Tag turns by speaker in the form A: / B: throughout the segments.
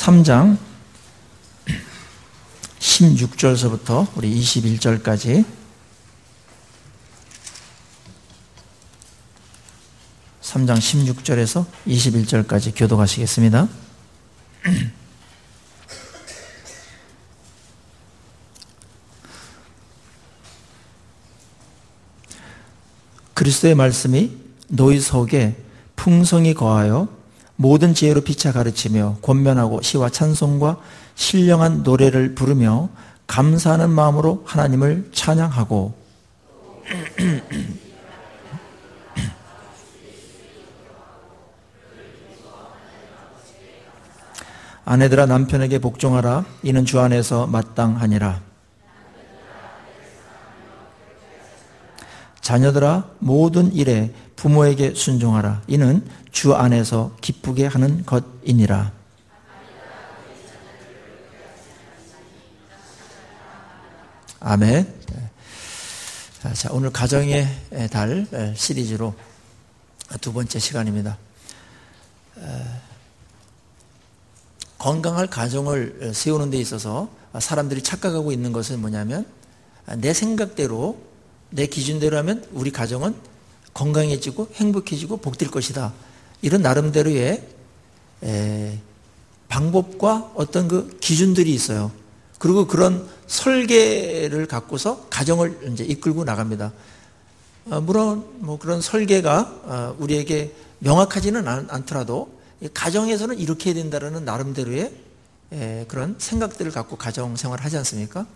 A: 3장 16절서부터 우리 21절까지 3장 16절에서 21절까지 교독하시겠습니다. 그리스도의 말씀이 너희 속에 풍성히 거하여 모든 지혜로 피차 가르치며 권면하고 시와 찬송과 신령한 노래를 부르며 감사하는 마음으로 하나님을 찬양하고 아내들아 남편에게 복종하라. 이는 주 안에서 마땅하니라. 자녀들아 모든 일에 부모에게 순종하라. 이는 주 안에서 기쁘게 하는 것이니라. 아멘. 자, 오늘 가정의 달 시리즈로 두 번째 시간입니다. 건강할 가정을 세우는 데 있어서 사람들이 착각하고 있는 것은 뭐냐면 내 생각대로 내 기준대로 하면 우리 가정은 건강해지고 행복해지고 복될 것이다. 이런 나름대로의 방법과 어떤 그 기준들이 있어요. 그리고 그런 설계를 갖고서 가정을 이제 이끌고 나갑니다. 물론 뭐 그런 설계가 우리에게 명확하지는 않더라도 가정에서는 이렇게 해야 된다는 나름대로의 그런 생각들을 갖고 가정 생활을 하지 않습니까?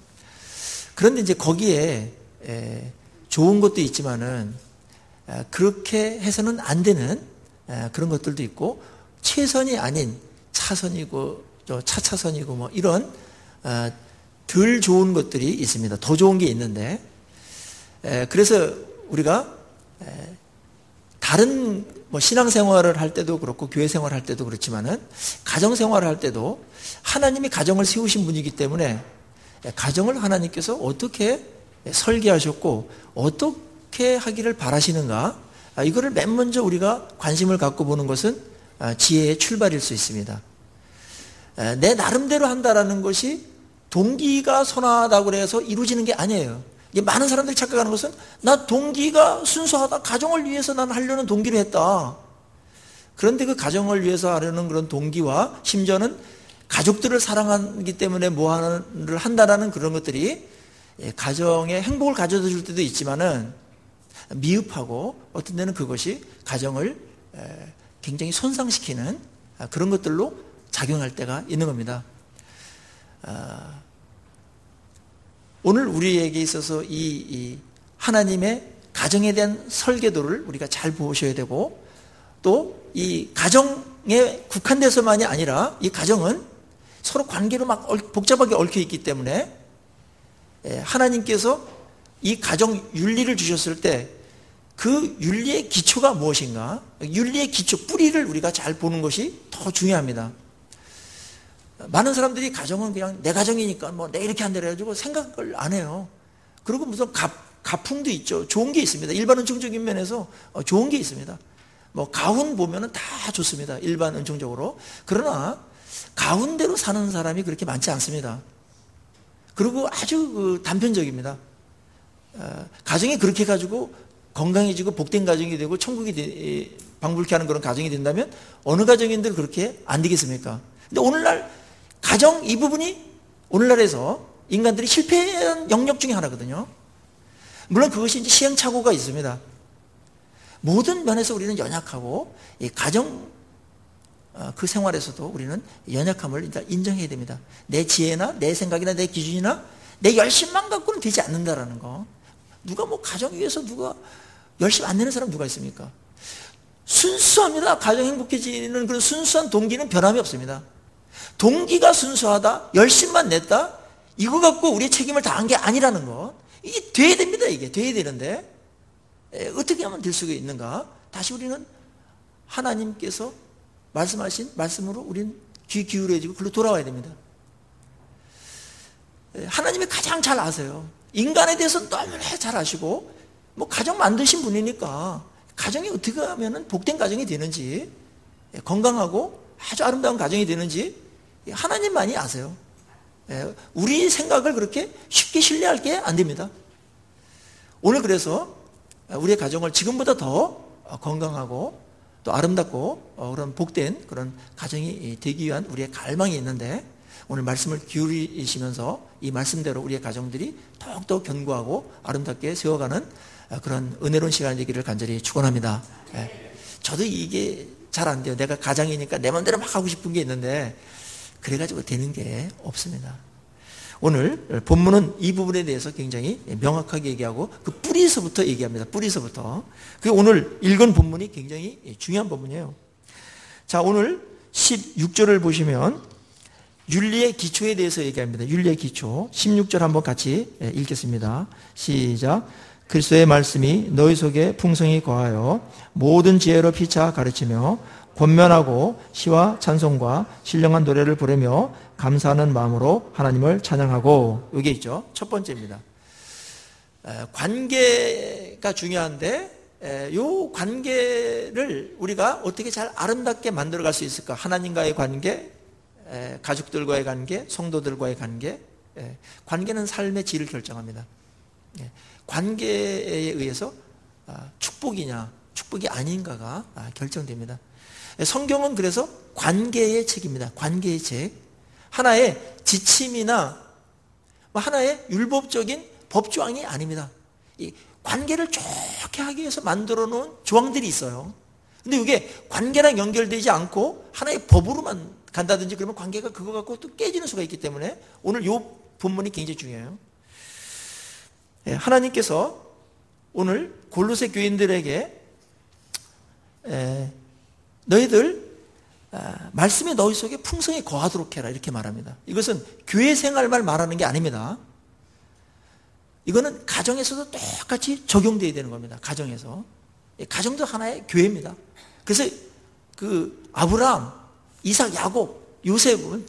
A: 그런데 이제 거기에 좋은 것도 있지만은 그렇게 해서는 안 되는 그런 것들도 있고 최선이 아닌 차선이고 차차선이고 뭐 이런 덜 좋은 것들이 있습니다. 더 좋은 게 있는데 그래서 우리가 다른 뭐 신앙생활을 할 때도 그렇고 교회 생활을 할 때도 그렇지만은 가정생활을 할 때도 하나님이 가정을 세우신 분이기 때문에 가정을 하나님께서 어떻게 설계하셨고 어떻게 하기를 바라시는가 이거를 맨 먼저 우리가 관심을 갖고 보는 것은 지혜의 출발일 수 있습니다. 내 나름대로 한다라는 것이 동기가 선하다고 해서 이루어지는 게 아니에요. 많은 사람들이 착각하는 것은 나 동기가 순수하다. 가정을 위해서 난 하려는 동기로 했다. 그런데 그 가정을 위해서 하려는 그런 동기와 심지어는 가족들을 사랑하기 때문에 뭐하를 한다라는 그런 것들이 가정에 행복을 가져다 줄 때도 있지만은 미흡하고 어떤 데는 그것이 가정을 굉장히 손상시키는 그런 것들로 작용할 때가 있는 겁니다. 오늘 우리에게 있어서 이 하나님의 가정에 대한 설계도를 우리가 잘 보셔야 되고 또 이 가정에 국한돼서만이 아니라 이 가정은 서로 관계로 막 복잡하게 얽혀 있기 때문에 하나님께서 이 가정 윤리를 주셨을 때 그 윤리의 기초가 무엇인가? 윤리의 기초, 뿌리를 우리가 잘 보는 것이 더 중요합니다. 많은 사람들이 가정은 그냥 내 가정이니까 뭐 내 이렇게 한다 해가지고 생각을 안 해요. 그리고 무슨 가풍도 있죠. 좋은 게 있습니다. 일반 은총적인 면에서 좋은 게 있습니다. 뭐 가훈 보면은 다 좋습니다. 일반 은총적으로. 그러나 가훈대로 사는 사람이 그렇게 많지 않습니다. 그리고 아주 단편적입니다. 가정이 그렇게 가지고 건강해지고 복된 가정이 되고 천국이 방불케 하는 그런 가정이 된다면 어느 가정인들 그렇게 안 되겠습니까? 근데 오늘날 가정 이 부분이 오늘날에서 인간들이 실패한 영역 중에 하나거든요. 물론 그것이 이제 시행착오가 있습니다. 모든 면에서 우리는 연약하고 이 가정 그 생활에서도 우리는 연약함을 일단 인정해야 됩니다. 내 지혜나 내 생각이나 내 기준이나 내 열심만 갖고는 되지 않는다라는 거. 누가 뭐 가정 위해서 누가 열심 안 내는 사람 누가 있습니까? 순수합니다. 가정 행복해지는 그런 순수한 동기는 변함이 없습니다. 동기가 순수하다, 열심만 냈다, 이거 갖고 우리의 책임을 다한 게 아니라는 것. 이게 돼야 됩니다. 이게 돼야 되는데 어떻게 하면 될 수가 있는가? 다시 우리는 하나님께서 말씀하신 말씀으로 우리는 귀 기울여지고 글로 돌아와야 됩니다. 하나님이 가장 잘 아세요. 인간에 대해서 너무나 잘 아시고 뭐 가정 만드신 분이니까 가정이 어떻게 하면 복된 가정이 되는지 건강하고 아주 아름다운 가정이 되는지 하나님만이 아세요. 우리 생각을 그렇게 쉽게 신뢰할 게 안 됩니다. 오늘 그래서 우리의 가정을 지금보다 더 건강하고 또 아름답고 그런 복된 그런 가정이 되기 위한 우리의 갈망이 있는데, 오늘 말씀을 기울이시면서 이 말씀대로 우리의 가정들이 더욱더 견고하고 아름답게 세워가는 그런 은혜로운 시간이 되기를 간절히 축원합니다. 저도 이게 잘 안 돼요. 내가 가장이니까 내 마음대로 막 하고 싶은 게 있는데 그래가지고 되는 게 없습니다. 오늘 본문은 이 부분에 대해서 굉장히 명확하게 얘기하고 그 뿌리에서부터 얘기합니다. 뿌리에서부터. 그 오늘 읽은 본문이 굉장히 중요한 본문이에요. 자, 오늘 16절을 보시면 윤리의 기초에 대해서 얘기합니다. 윤리의 기초. 16절 한번 같이 읽겠습니다. 시작. 그리스도의 말씀이 너희 속에 풍성히 거하여 모든 지혜로 피차 가르치며 권면하고 시와 찬송과 신령한 노래를 부르며 감사하는 마음으로 하나님을 찬양하고. 이게 있죠. 첫 번째입니다. 관계가 중요한데 이 관계를 우리가 어떻게 잘 아름답게 만들어갈 수 있을까? 하나님과의 관계, 가족들과의 관계, 성도들과의 관계. 관계는 삶의 질을 결정합니다. 관계에 의해서 축복이냐 축복이 아닌가가 결정됩니다. 성경은 그래서 관계의 책입니다. 관계의 책. 하나의 지침이나 하나의 율법적인 법조항이 아닙니다. 이 관계를 좋게 하기 위해서 만들어 놓은 조항들이 있어요. 근데 이게 관계랑 연결되지 않고 하나의 법으로만 간다든지 그러면 관계가 그거 갖고 또 깨지는 수가 있기 때문에 오늘 이 본문이 굉장히 중요해요. 하나님께서 오늘 골로새 교인들에게 너희들 말씀이 너희 속에 풍성히 거하도록 해라 이렇게 말합니다. 이것은 교회 생활만 말하는 게 아닙니다. 이거는 가정에서도 똑같이 적용되어야 되는 겁니다. 가정에서. 가정도 하나의 교회입니다. 그래서 그 아브라함, 이삭, 야곱, 요셉은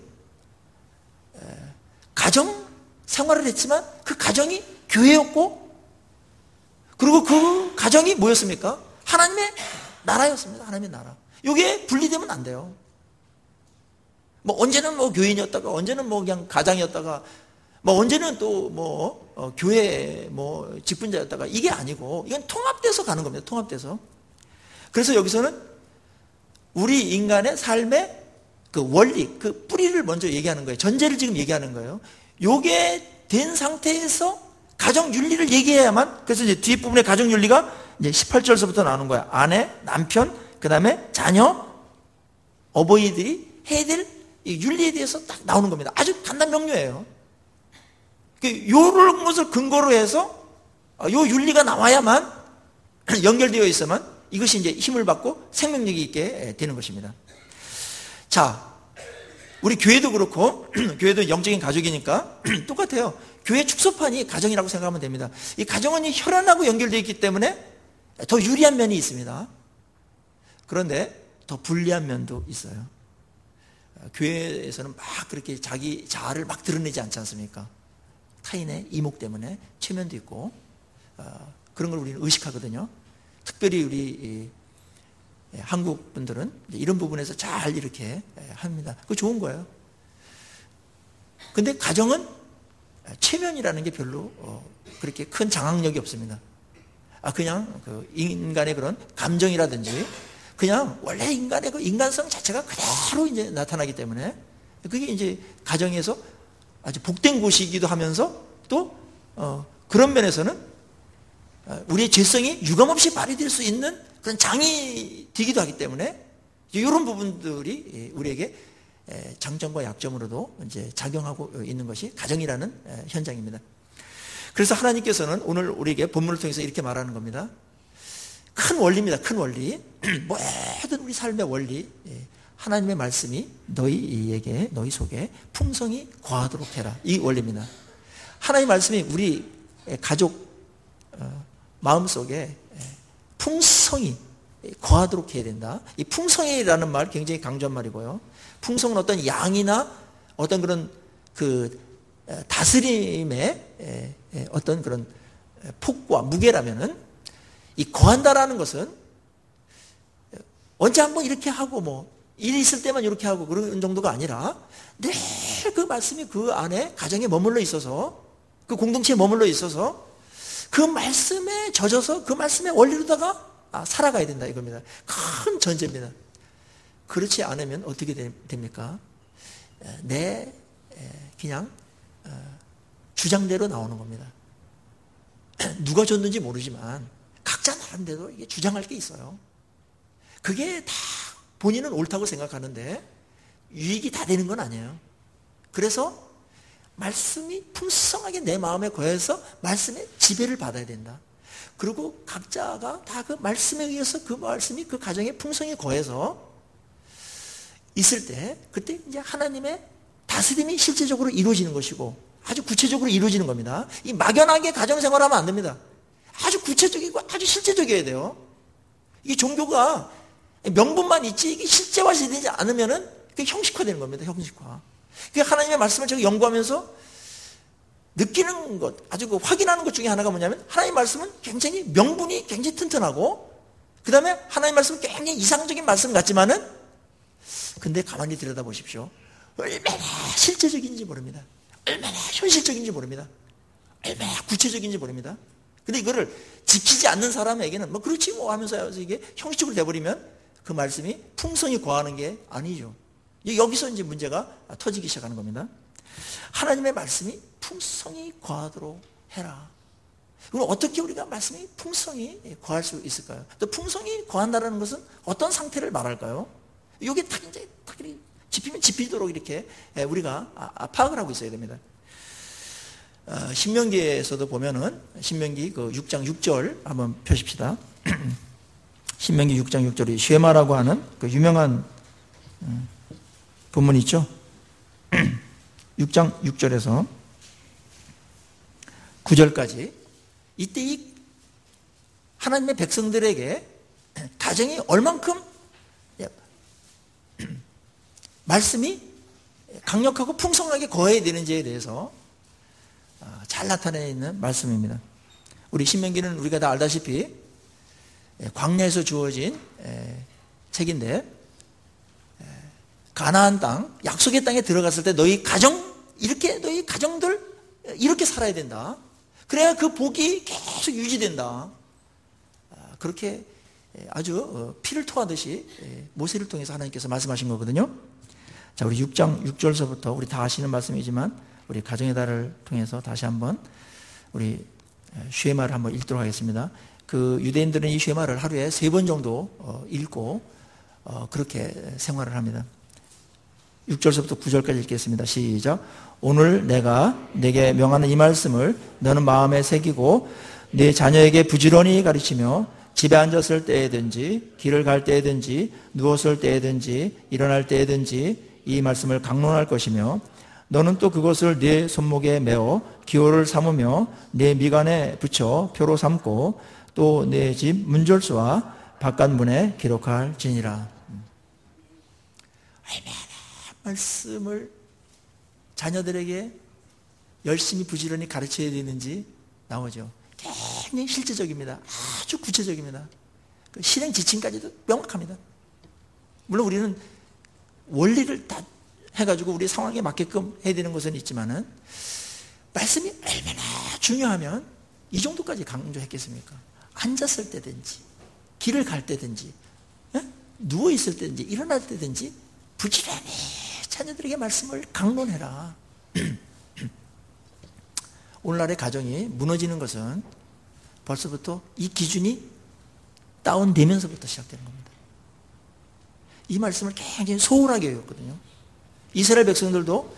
A: 가정 생활을 했지만 그 가정이 교회였고, 그리고 그 가정이 뭐였습니까? 하나님의 나라였습니다. 하나님의 나라. 이게 분리되면 안 돼요. 언제는 교인이었다가, 언제는 그냥 가장이었다가, 언제는 또 교회 직분자였다가, 이게 아니고, 이건 통합돼서 가는 겁니다. 통합돼서. 그래서 여기서는 우리 인간의 삶의 그 원리, 그 뿌리를 먼저 얘기하는 거예요. 전제를 지금 얘기하는 거예요. 요게 된 상태에서 가정 윤리를 얘기해야만, 그래서 이제 뒷부분에 가정 윤리가 이제 18절서부터 나오는 거야. 아내, 남편, 그 다음에 자녀, 어버이들이 해야 될 윤리에 대해서 딱 나오는 겁니다. 아주 간단 명료해요. 요런 것을 근거로 해서 요 윤리가 나와야만 연결되어 있어만 이것이 이제 힘을 받고 생명력이 있게 되는 것입니다. 자, 우리 교회도 그렇고, 교회도 영적인 가족이니까 똑같아요. 교회 축소판이 가정이라고 생각하면 됩니다. 이 가정은 이 혈안하고 연결되어 있기 때문에 더 유리한 면이 있습니다. 그런데 더 불리한 면도 있어요. 교회에서는 막 그렇게 자기 자아를 막 드러내지 않지 않습니까? 타인의 이목 때문에 체면도 있고, 그런 걸 우리는 의식하거든요. 특별히 우리 한국 분들은 이런 부분에서 잘 이렇게 합니다. 그거 좋은 거예요. 근데 가정은 체면이라는 게 별로 그렇게 큰 장악력이 없습니다. 그냥 그 인간의 그런 감정이라든지 그냥 원래 인간의 그 인간성 자체가 그대로 이제 나타나기 때문에 그게 이제 가정에서 아주 복된 곳이기도 하면서 또 그런 면에서는 우리의 죄성이 유감없이 발휘될 수 있는 그런 장이 되기도 하기 때문에 이런 부분들이 우리에게 장점과 약점으로도 이제 작용하고 있는 것이 가정이라는 현장입니다. 그래서 하나님께서는 오늘 우리에게 본문을 통해서 이렇게 말하는 겁니다. 큰 원리입니다. 큰 원리. 모든 우리 삶의 원리. 하나님의 말씀이 너희에게, 너희 속에 풍성히 거하도록 해라. 이 원리입니다. 하나님의 말씀이 우리 가족 마음속에 풍성히 거하도록 해야 된다. 이 풍성이라는 말 굉장히 강조한 말이고요. 풍성은 어떤 양이나 어떤 그런 그 다스림의 어떤 그런 폭과 무게라면은 이 거한다라는 것은 언제 한번 이렇게 하고 일이 있을 때만 이렇게 하고 그런 정도가 아니라 늘 그 말씀이 그 안에 가정에 머물러 있어서 그 공동체에 머물러 있어서 그 말씀에 젖어서 그 말씀의 원리로다가 살아가야 된다 이겁니다. 큰 전제입니다. 그렇지 않으면 어떻게 됩니까? 내 그냥 주장대로 나오는 겁니다. 누가 줬는지 모르지만 각자 나름대로 이게 주장할 게 있어요. 그게 다 본인은 옳다고 생각하는데 유익이 다 되는 건 아니에요. 그래서 말씀이 풍성하게 내 마음에 거해서 말씀의 지배를 받아야 된다. 그리고 각자가 다 그 말씀에 의해서 그 말씀이 그 가정에 풍성히 거해서 있을 때 그때 이제 하나님의 다스림이 실제적으로 이루어지는 것이고 아주 구체적으로 이루어지는 겁니다. 이 막연하게 가정생활하면 안 됩니다. 아주 구체적이고 아주 실제적이어야 돼요. 이 종교가 명분만 있지 이게 실제화되지 않으면은 그게 형식화되는 겁니다. 형식화. 그러니까 하나님의 말씀을 제가 연구하면서 느끼는 것, 아주 그 확인하는 것 중에 하나가 뭐냐면 하나님의 말씀은 굉장히 명분이 굉장히 튼튼하고 그 다음에 하나님의 말씀은 굉장히 이상적인 말씀 같지만은 근데 가만히 들여다보십시오. 얼마나 실제적인지 모릅니다. 얼마나 현실적인지 모릅니다. 얼마나 구체적인지 모릅니다. 근데 이거를 지키지 않는 사람에게는 뭐 그렇지 뭐 하면서 이게 형식적으로 돼버리면 그 말씀이 풍성히 거하는 게 아니죠. 여기서 이제 문제가 터지기 시작하는 겁니다. 하나님의 말씀이 풍성히 거하도록 해라. 그럼 어떻게 우리가 말씀이 풍성히 거할 수 있을까요? 또 풍성히 거한다는 것은 어떤 상태를 말할까요? 이게 딱 이제 딱 짚히면 짚히도록 이렇게 우리가 파악을 하고 있어야 됩니다. 신명기에서도 보면은 신명기 그 6장 6절 한번 펴십시다. 신명기 6장 6절이 쉐마라고 하는 그 유명한 본문이 있죠. 6장 6절에서 9절까지 이때 이 하나님의 백성들에게 가정이 얼만큼 말씀이 강력하고 풍성하게 거해야 되는지에 대해서 잘 나타내 있는 말씀입니다. 우리 신명기는 우리가 다 알다시피 광야에서 주어진 책인데 가나안 땅, 약속의 땅에 들어갔을 때 너희 가정들 이렇게 살아야 된다. 그래야 그 복이 계속 유지된다. 그렇게 아주 피를 토하듯이 모세를 통해서 하나님께서 말씀하신 거거든요. 자, 우리 6장 6절서부터 우리 다 아시는 말씀이지만 우리 가정의 달을 통해서 다시 한번 우리 쉐마를 한번 읽도록 하겠습니다. 그 유대인들은 이 쉐마를 하루에 3번 정도 읽고 그렇게 생활을 합니다. 6절서부터 9절까지 읽겠습니다. 시작. 오늘 내가 내게 명하는 이 말씀을 너는 마음에 새기고 네 자녀에게 부지런히 가르치며 집에 앉았을 때에든지 길을 갈 때에든지 누웠을 때에든지 일어날 때에든지 이 말씀을 강론할 것이며 너는 또 그것을 네 손목에 메어 기호를 삼으며 네 미간에 붙여 표로 삼고 또 네 집 문절수와 바깥문에 기록할지니라. 얼마나 말씀을 자녀들에게 열심히 부지런히 가르쳐야 되는지 나오죠. 굉장히 실제적입니다. 아주 구체적입니다. 그 실행 지침까지도 명확합니다. 물론 우리는 원리를 다 해가지고 우리 상황에 맞게끔 해야 되는 것은 있지만은 말씀이 얼마나 중요하면 이 정도까지 강조했겠습니까? 앉았을 때든지 길을 갈 때든지 누워있을 때든지 일어날 때든지 부지런히 자녀들에게 말씀을 강론해라. 오늘날의 가정이 무너지는 것은 벌써부터 이 기준이 다운되면서부터 시작되는 겁니다. 이 말씀을 굉장히 소홀하게 여겼거든요. 이스라엘 백성들도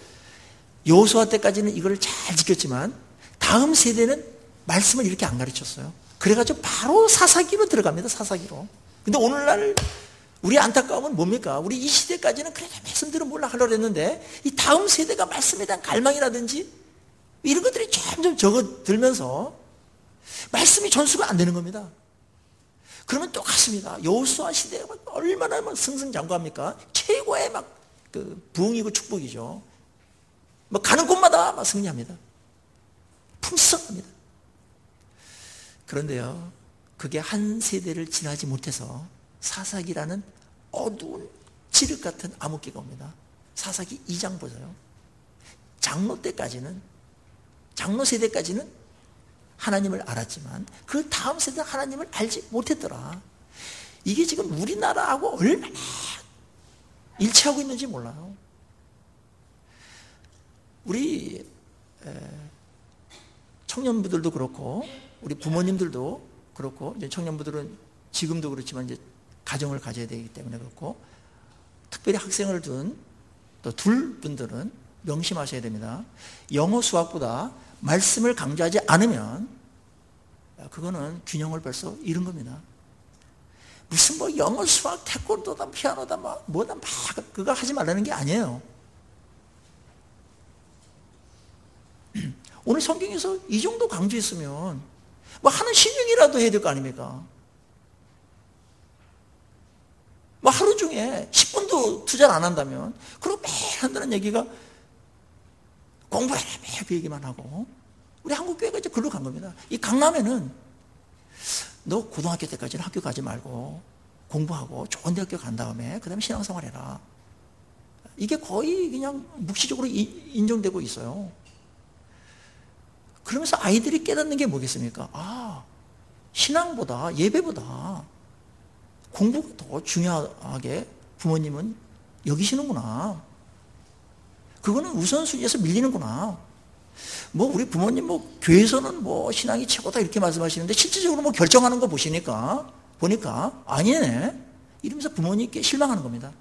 A: 여호수아 때까지는 이걸 잘 지켰지만 다음 세대는 말씀을 이렇게 안 가르쳤어요. 그래가지고 바로 사사기로 들어갑니다. 사사기로. 근데 오늘날 우리 안타까움은 뭡니까? 우리 이 시대까지는 그래도 말씀들은 몰라 하려고 했는데 이 다음 세대가 말씀에 대한 갈망이라든지 이런 것들이 점점 적어들면서 말씀이 전수가 안 되는 겁니다. 그러면 똑같습니다. 여호수아 시대가 얼마나 막 승승장구합니까? 최고의 막 그 부흥이고 축복이죠. 뭐 가는 곳마다 막 승리합니다. 풍성합니다. 그런데요, 그게 한 세대를 지나지 못해서 사사기라는 어두운 칠흑 같은 암흑기가 옵니다. 사사기 2장 보세요. 장로 때까지는, 장로 세대까지는 하나님을 알았지만 그 다음 세대는 하나님을 알지 못했더라. 이게 지금 우리나라하고 얼마나 일치하고 있는지 몰라요. 우리 청년부들도 그렇고 우리 부모님들도 그렇고, 이제 청년부들은 지금도 그렇지만 이제 가정을 가져야 되기 때문에 그렇고, 특별히 학생을 둔 또 둘 분들은 명심하셔야 됩니다. 영어 수학보다 말씀을 강조하지 않으면 그거는 균형을 벌써 잃은 겁니다. 무슨 뭐 영어 수학 태권도다 피아노다 뭐다 그거 하지 말라는 게 아니에요. 오늘 성경에서 이 정도 강조했으면 뭐 하는 신용이라도 해야 될 거 아닙니까? 뭐 하루 중에 10분도 투자를 안 한다면, 그리고 매일 한다는 얘기가 공부해라 매일 그 얘기만 하고, 우리 한국교회가 이제 글로 간 겁니다. 이 강남에는 너 고등학교 때까지는 학교 가지 말고 공부하고 좋은 대학교 간 다음에 그 다음에 신앙생활 해라. 이게 거의 그냥 묵시적으로 인정되고 있어요. 그러면서 아이들이 깨닫는 게 뭐겠습니까? 아, 신앙보다, 예배보다 공부가 더 중요하게 부모님은 여기시는구나. 그거는 우선순위에서 밀리는구나. 뭐 우리 부모님 뭐 교회에서는 뭐 신앙이 최고다 이렇게 말씀하시는데 실질적으로 뭐 결정하는 거 보니까 아니네 이러면서 부모님께 실망하는 겁니다.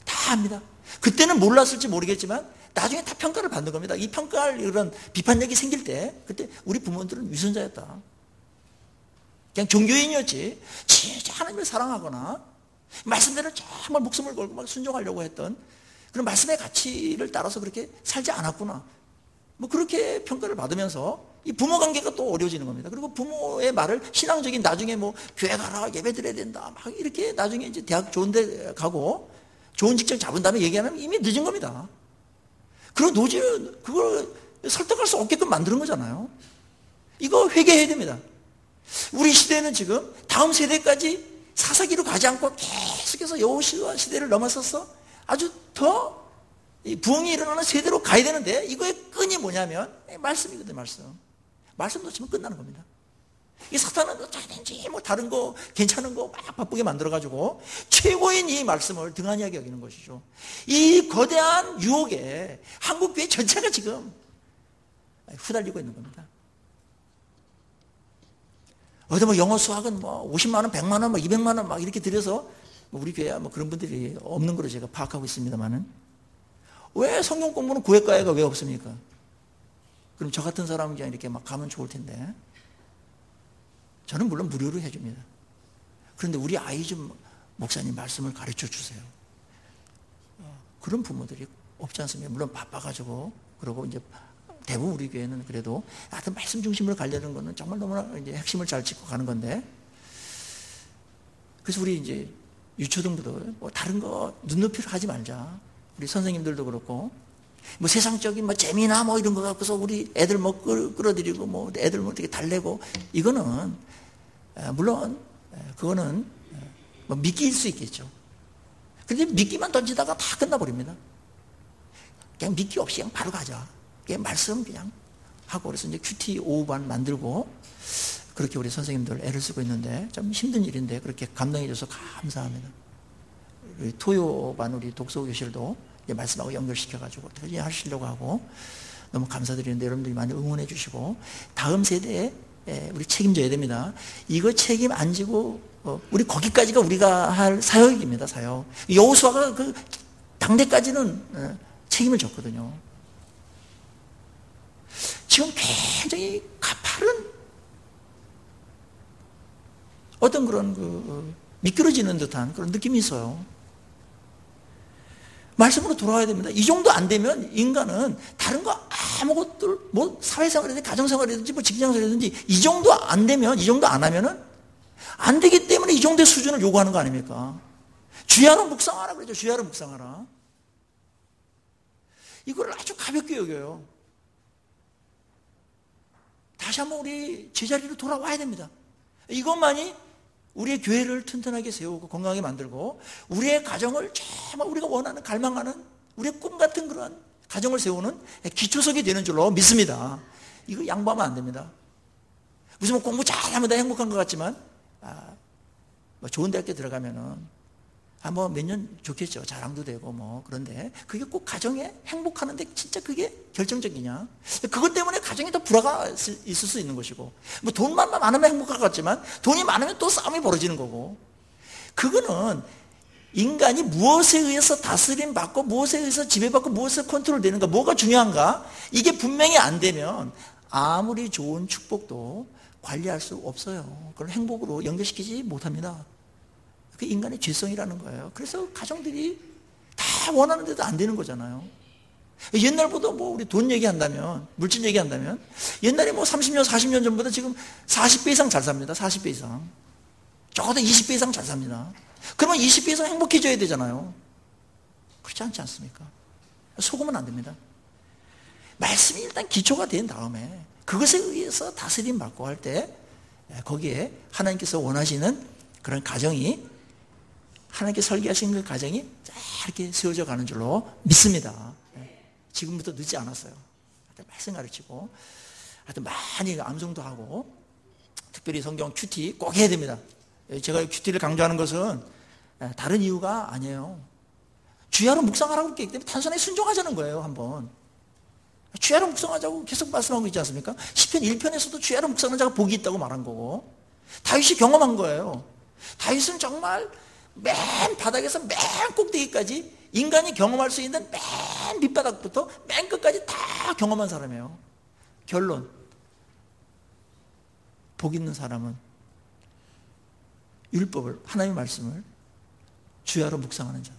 A: 다 압니다. 그때는 몰랐을지 모르겠지만 나중에 다 평가를 받는 겁니다. 이 평가할 이런 비판력이 생길 때 그때 우리 부모들은 위선자였다. 그냥 종교인이었지 진짜 하나님을 사랑하거나 말씀대로 정말 목숨을 걸고 막 순종하려고 했던 그런 말씀의 가치를 따라서 그렇게 살지 않았구나. 뭐 그렇게 평가를 받으면서 이 부모 관계가 또 어려워지는 겁니다. 그리고 부모의 말을 신앙적인 나중에 뭐 교회 가라 예배 드려야 된다 막 이렇게 나중에 이제 대학 좋은 데 가고 좋은 직장 잡은 다음에 얘기하면 이미 늦은 겁니다. 그런 노지는 그걸 설득할 수 없게끔 만드는 거잖아요. 이거 회개해야 됩니다. 우리 시대는 지금 다음 세대까지 사사기로 가지 않고 계속해서 여호수아 시대를 넘어서서 아주 더 부흥이 일어나는 세대로 가야 되는데 이거의 끈이 뭐냐면 말씀이거든요. 말씀 놓치면 끝나는 겁니다. 이 사탄은 자기든지 뭐 다른 거 괜찮은 거 막 바쁘게 만들어가지고 최고인 이 말씀을 등한히하게 여기는 것이죠. 이 거대한 유혹에 한국교회 전체가 지금 후달리고 있는 겁니다. 어디 뭐 영어 수학은 뭐 50만 원, 100만 원, 뭐 200만 원 막 이렇게 들여서 뭐 우리 교회야 뭐 그런 분들이 없는 걸로 제가 파악하고 있습니다만은 왜 성경 공부는 구획과외가 왜 없습니까? 그럼 저 같은 사람이 그냥 이렇게 막 가면 좋을 텐데 저는 물론 무료로 해줍니다. 그런데 우리 아이 좀 목사님 말씀을 가르쳐 주세요. 그런 부모들이 없지 않습니까? 물론 바빠가지고 그러고 이제 대부분 우리 교회는 그래도 하여튼 말씀 중심으로 가려는 거는 정말 너무나 이제 핵심을 잘 짚고 가는 건데 그래서 우리 이제 유초등부들 뭐 다른 거 눈높이로 하지 말자. 우리 선생님들도 그렇고 뭐 세상적인 뭐 재미나 뭐 이런 거 갖고서 우리 애들 뭐 끌어들이고 뭐 애들 뭐 되게 달래고 이거는 물론 그거는 뭐 미끼일 수 있겠죠. 근데 미끼만 던지다가 다 끝나버립니다. 그냥 미끼 없이 그냥 바로 가자. 그냥 말씀 그냥 하고 그래서 이제 큐티 오후반 만들고 그렇게 우리 선생님들 애를 쓰고 있는데 좀 힘든 일인데 그렇게 감동해 줘서 감사합니다. 우리 토요반 우리 독서교실도 이제 말씀하고 연결시켜가지고 어떻게 하시려고 하고 너무 감사드리는데 여러분들이 많이 응원해 주시고 다음 세대에 우리 책임져야 됩니다. 이거 책임 안 지고 우리 거기까지가 우리가 할 사역입니다. 사역. 여호수아가 그 당대까지는 책임을 졌거든요. 지금 굉장히 가파른 어떤 그런 미끄러지는 듯한 그런 느낌이 있어요. 말씀으로 돌아와야 됩니다. 이 정도 안 되면 인간은 다른 거 아무것도 뭐 사회생활이든지 가정생활이든지 뭐 직장생활이든지 이 정도 안 되면 이 정도 안 하면은 안 되기 때문에 이 정도의 수준을 요구하는 거 아닙니까? 주야로 묵상하라 그러죠. 주야로 묵상하라. 이걸 아주 가볍게 여겨요. 다시 한번 우리 제자리로 돌아와야 됩니다. 이것만이 우리의 교회를 튼튼하게 세우고 건강하게 만들고 우리의 가정을 정말 우리가 원하는 갈망하는 우리의 꿈 같은 그러한 가정을 세우는 기초석이 되는 줄로 믿습니다. 이거 양보하면 안 됩니다. 무슨 뭐 공부 잘하면 다 행복한 것 같지만 뭐 좋은 대학교 들어가면은 뭐 몇 년 좋겠죠. 자랑도 되고 뭐. 그런데 그게 꼭 가정에 행복하는데 진짜 그게 결정적이냐? 그것 때문에 가정이 더 불화가 있을 수 있는 것이고, 뭐 돈만 많으면 행복할 것 같지만 돈이 많으면 또 싸움이 벌어지는 거고, 그거는 인간이 무엇에 의해서 다스림 받고 무엇에 의해서 지배받고 무엇에 컨트롤 되는가, 뭐가 중요한가, 이게 분명히 안 되면 아무리 좋은 축복도 관리할 수 없어요. 그걸 행복으로 연결시키지 못합니다. 그 인간의 죄성이라는 거예요. 그래서 가정들이 다 원하는데도 안 되는 거잖아요. 옛날보다 뭐 우리 돈 얘기한다면, 물질 얘기한다면, 옛날에 뭐 30년, 40년 전보다 지금 40배 이상 잘 삽니다. 40배 이상. 적어도 20배 이상 잘 삽니다. 그러면 20배 이상 행복해져야 되잖아요. 그렇지 않지 않습니까? 속으면 안 됩니다. 말씀이 일단 기초가 된 다음에 그것에 의해서 다스림 받고 할 때 거기에 하나님께서 원하시는 그런 가정이, 하나님께 설계하신 그 가정이 이렇게 세워져 가는 줄로 믿습니다. 지금부터 늦지 않았어요. 말씀 가르치고, 하여튼 많이 암송도 하고, 특별히 성경 큐티 꼭 해야 됩니다. 제가 큐티를 강조하는 것은 다른 이유가 아니에요. 주야로 묵상하라고 했기 때문에 단순하게 순종하자는 거예요. 한번 주야로 묵상하자고 계속 말씀하고 있지 않습니까? 시편 1편에서도 주야로 묵상하는 자가 복이 있다고 말한 거고, 다윗이 경험한 거예요. 다윗은 정말 맨 바닥에서 맨 꼭대기까지 인간이 경험할 수 있는 맨 밑바닥부터 맨 끝까지 다 경험한 사람이에요. 결론, 복 있는 사람은 율법을, 하나님의 말씀을 주야로 묵상하는 자다.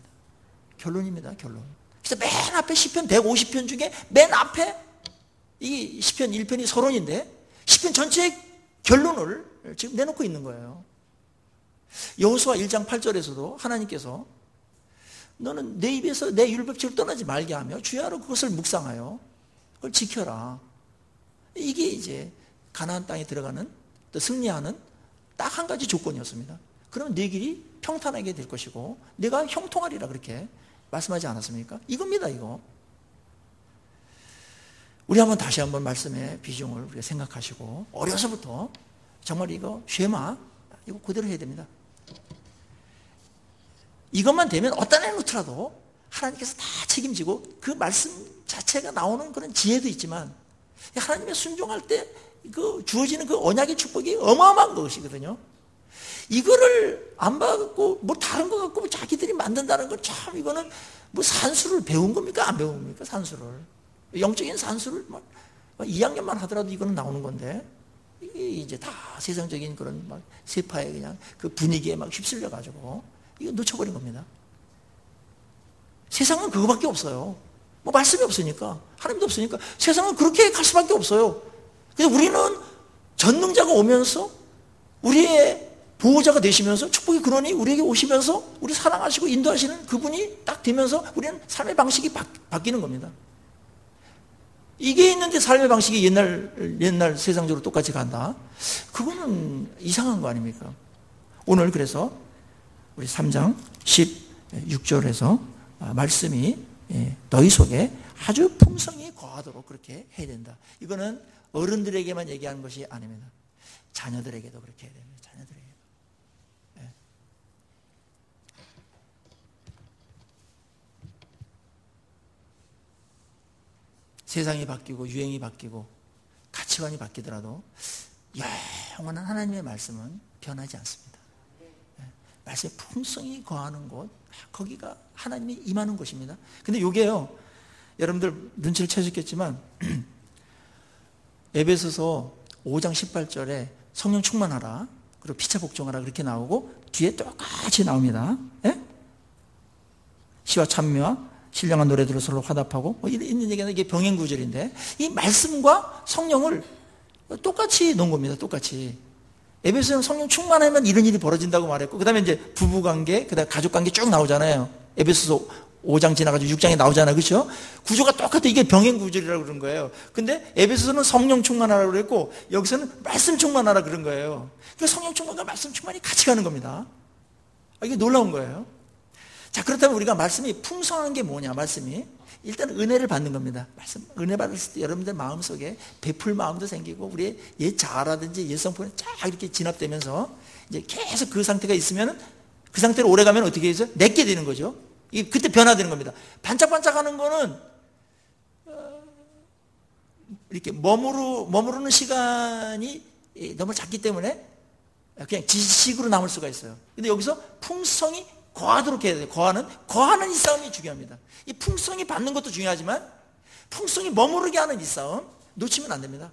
A: 결론입니다. 결론. 그래서 맨 앞에 시편 150편 중에 맨 앞에 이 시편 1편이 서론인데 시편 전체의 결론을 지금 내놓고 있는 거예요. 여호수아 1장 8절에서도 하나님께서 너는 내 입에서 내 율법책을 떠나지 말게 하며 주야로 그것을 묵상하여 그걸 지켜라. 이게 이제 가나안 땅에 들어가는, 또 승리하는 딱 한 가지 조건이었습니다. 그러면 내 길이 평탄하게 될 것이고 내가 형통하리라, 그렇게 말씀하지 않았습니까? 이겁니다, 이거. 우리 한번 다시 한번 말씀의 비중을 우리가 생각하시고, 어려서부터 정말 이거 쉐마 이거 그대로 해야 됩니다. 이것만 되면 어떤 애 놓더라도 하나님께서 다 책임지고, 그 말씀 자체가 나오는 그런 지혜도 있지만 하나님의 순종할 때 그 주어지는 그 언약의 축복이 어마어마한 것이거든요. 이거를 안 받고 뭐 다른 거 갖고 뭐 자기들이 만든다는 건 참, 이거는 뭐 산수를 배운 겁니까? 안 배운 겁니까? 산수를, 영적인 산수를 막 2학년만 하더라도 이거는 나오는 건데, 이게 이제 다 세상적인 그런 막 세파의 그냥 그 분위기에 막 휩쓸려 가지고 이거 놓쳐버린 겁니다. 세상은 그거밖에 없어요. 뭐 말씀이 없으니까, 하나님도 없으니까 세상은 그렇게 갈 수밖에 없어요. 근데 우리는 전능자가 오면서 우리의 보호자가 되시면서, 축복이 근원이 우리에게 오시면서 우리 사랑하시고 인도하시는 그분이 딱 되면서 우리는 삶의 방식이 바뀌는 겁니다. 이게 있는데 삶의 방식이 옛날 세상적으로 똑같이 간다? 그거는 이상한 거 아닙니까? 오늘 그래서 우리 3장 16절에서 말씀이 너희 속에 아주 풍성히 거하도록 그렇게 해야 된다. 이거는 어른들에게만 얘기하는 것이 아닙니다. 자녀들에게도 그렇게 해야 됩니다. 자녀들에게도. 네. 세상이 바뀌고 유행이 바뀌고 가치관이 바뀌더라도 영원한 하나님의 말씀은 변하지 않습니다. 네. 말씀의 풍성히 거하는 곳, 거기가 하나님이 임하는 곳입니다. 근데 이게요, 여러분들 눈치를 채셨겠지만 에베소서 5장 18절에 성령 충만하라, 그리고 피차 복종하라 그렇게 나오고 뒤에 똑같이 나옵니다. 예? 시와 찬미와 신령한 노래들로 서로 화답하고 뭐 있는 얘기는 이게 병행 구절인데, 이 말씀과 성령을 똑같이 놓은 겁니다. 똑같이. 에베소는 성령 충만하면 이런 일이 벌어진다고 말했고, 그 다음에 이제 부부관계, 그 다음에 가족관계 쭉 나오잖아요. 에베소서 5장 지나가지고 6장에 나오잖아요. 그렇죠? 구조가 똑같아. 이게 병행 구조라고 그런 거예요. 근데 에베소서는 성령 충만하라고 그랬고 여기서는 말씀 충만하라 그런 거예요. 그러니까 성령 충만과 말씀 충만이 같이 가는 겁니다. 이게 놀라운 거예요. 자, 그렇다면 우리가 말씀이 풍성한 게 뭐냐? 말씀이 일단 은혜를 받는 겁니다. 말씀 은혜 받았을 때 여러분들 마음속에 베풀 마음도 생기고 우리의 옛 자아라든지 옛 성품이 쫙 이렇게 진압되면서 이제 계속 그 상태가 있으면 그 상태로 오래 가면 어떻게 해서 내게 되는 거죠. 이게 그때 변화되는 겁니다. 반짝반짝하는 거는 이렇게 머무르는 시간이 너무 작기 때문에 그냥 지식으로 남을 수가 있어요. 근데 여기서 풍성이 거하도록 해야 돼요. 거하는 이 싸움이 중요합니다. 이 풍성이 받는 것도 중요하지만 풍성이 머무르게 하는 이 싸움 놓치면 안 됩니다.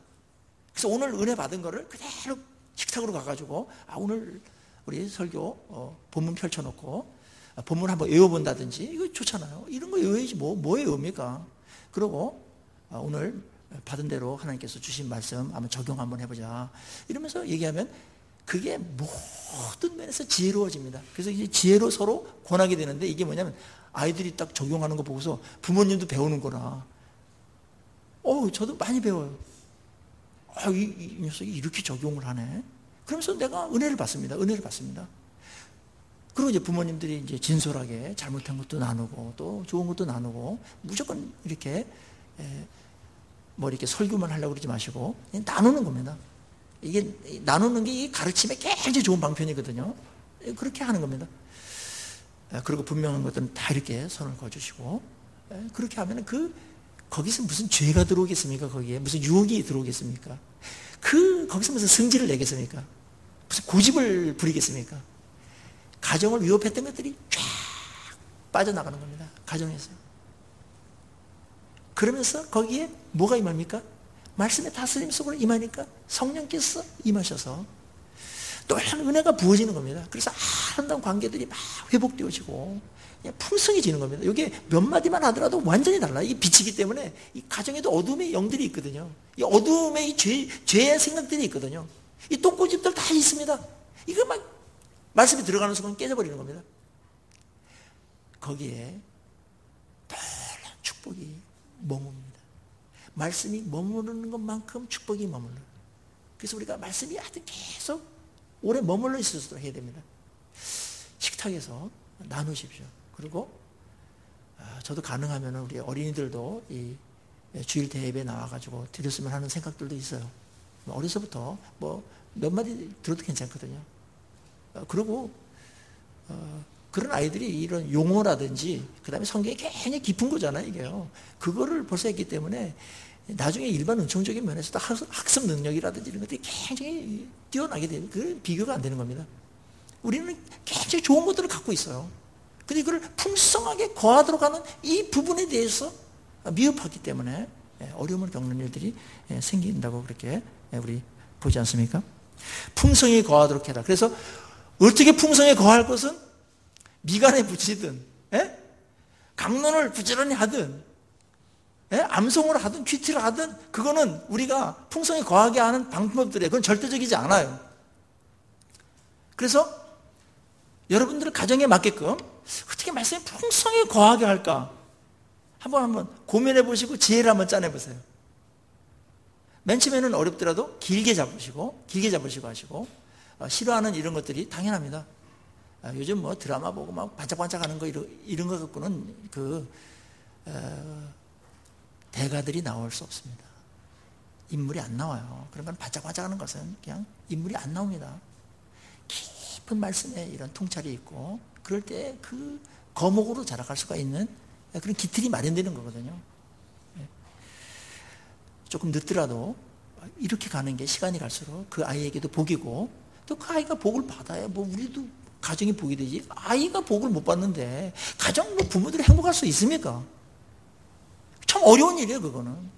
A: 그래서 오늘 은혜 받은 거를 그대로 식탁으로 가가지고 오늘 우리 설교 본문 펼쳐놓고 본문 한번 외워본다든지 이거 좋잖아요. 이런 거 외워야지 뭐에 외웁니까? 그리고 오늘 받은 대로 하나님께서 주신 말씀 한번 적용 한번 해보자 이러면서 얘기하면 그게 모든 면에서 지혜로워집니다. 그래서 이제 지혜로 서로 권하게 되는데 이게 뭐냐면 아이들이 딱 적용하는 거 보고서 부모님도 배우는 거라 저도 많이 배워요. 이 녀석이 이렇게 적용을 하네. 그러면서 내가 은혜를 받습니다. 그리고 이제 부모님들이 이제 진솔하게 잘못한 것도 나누고 또 좋은 것도 나누고 무조건 이렇게 이렇게 설교만 하려고 그러지 마시고 나누는 겁니다. 이게 나누는 게 이 가르침에 굉장히 좋은 방편이거든요. 그렇게 하는 겁니다. 그리고 분명한 것들은 다 이렇게 선을 그어주시고 그렇게 하면 거기서 무슨 죄가 들어오겠습니까? 거기에 무슨 유혹이 들어오겠습니까? 거기서 무슨 승질을 내겠습니까? 무슨 고집을 부리겠습니까? 가정을 위협했던 것들이 쫙 빠져나가는 겁니다. 가정에서. 그러면서 거기에 뭐가 임합니까? 말씀의 다스림 속으로 임하니까 성령께서 임하셔서 놀라운 은혜가 부어지는 겁니다. 그래서 아름다운 관계들이 막 회복되어지고 풍성해지는 겁니다. 이게 몇 마디만 하더라도 완전히 달라요. 이게 빛이기 때문에 이 가정에도 어둠의 영들이 있거든요. 이 어둠의 이 죄의 생각들이 있거든요. 이 똥꼬집들 다 있습니다. 이거 막 말씀이 들어가는 순간 깨져버리는 겁니다. 거기에 놀라운 축복이 머뭅니다. 말씀이 머무르는 것만큼 축복이 머물러요. 그래서 우리가 말씀이 하여튼 계속 오래 머물러 있을 수 있도록 해야 됩니다. 식탁에서 나누십시오. 그리고 저도 가능하면 우리 어린이들도 이 주일 대예배 나와가지고 드렸으면 하는 생각들도 있어요. 어려서부터 몇 마디 들어도 괜찮거든요. 그리고 그런 아이들이 이런 용어라든지 그 다음에 성경이 굉장히 깊은 거잖아요. 이게요. 그거를 벌써 했기 때문에 나중에 일반 은총적인 면에서도 학습 능력이라든지 이런 것들이 굉장히 뛰어나게 돼요. 그건 비교가 안 되는 겁니다. 우리는 굉장히 좋은 것들을 갖고 있어요. 근데 이걸 풍성하게 거하도록 하는 이 부분에 대해서 미흡하기 때문에 어려움을 겪는 일들이 생긴다고 그렇게 우리 보지 않습니까? 풍성히 거하도록 해라. 그래서 어떻게 풍성히 거할 것은 미간에 붙이든 강론을 부지런히 하든 암송을 하든 퀴티를 하든 그거는 우리가 풍성히 거하게 하는 방법들이에요. 그건 절대적이지 않아요. 그래서 여러분들 가정에 맞게끔 어떻게 말씀이 풍성히 거하게 할까 한번 고민해 보시고 지혜를 한번 짜내 보세요. 맨 처음에는 어렵더라도 길게 잡으시고 하시고 싫어하는 이런 것들이 당연합니다. 요즘 드라마 보고 막 반짝반짝하는 거 이런 거 갖고는 대가들이 나올 수 없습니다. 인물이 안 나와요. 그런 건 반짝반짝하는 것은 그냥 인물이 안 나옵니다. 깊은 말씀에 이런 통찰이 있고 그럴 때 그 거목으로 자라갈 수가 있는 그런 기틀이 마련되는 거거든요. 조금 늦더라도 이렇게 가는 게 시간이 갈수록 그 아이에게도 복이고 또 그 아이가 복을 받아야 우리도 가정이 복이 되지. 아이가 복을 못 받는데 가정 부모들이 행복할 수 있습니까? 참 어려운 일이에요, 그거는.